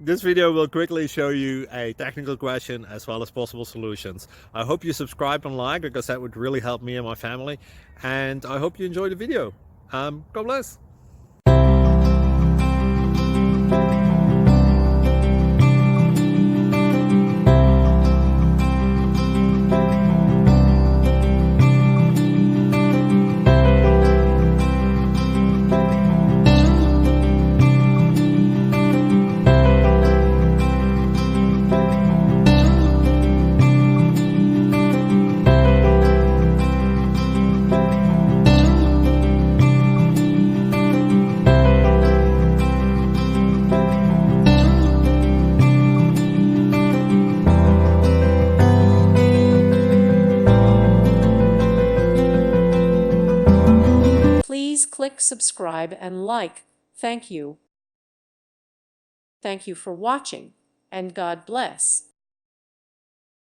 This video will quickly show you a technical question as well as possible solutions. I hope you subscribe and like, because that would really help me and my family. And I hope you enjoy the video. God bless. Please click subscribe and like. Thank you. Thank you for watching, and God bless.